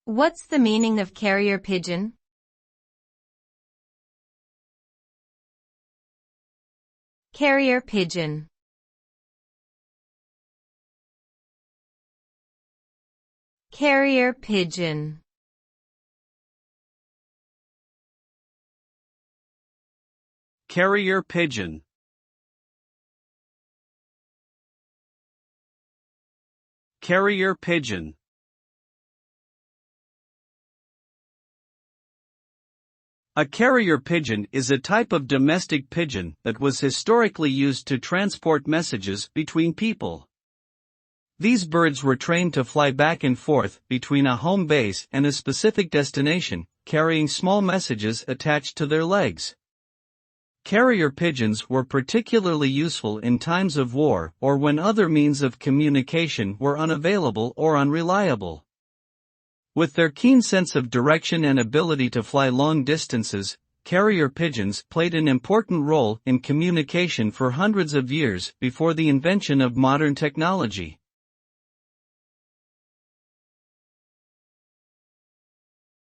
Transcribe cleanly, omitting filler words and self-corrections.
What's the meaning of carrier pigeon? Carrier pigeon. Carrier pigeon. Carrier pigeon. Carrier pigeon. A carrier pigeon is a type of domestic pigeon that was historically used to transport messages between people. These birds were trained to fly back and forth between a home base and a specific destination, carrying small messages attached to their legs. Carrier pigeons were particularly useful in times of war or when other means of communication were unavailable or unreliable. With their keen sense of direction and ability to fly long distances, carrier pigeons played an important role in communication for hundreds of years before the invention of modern technology.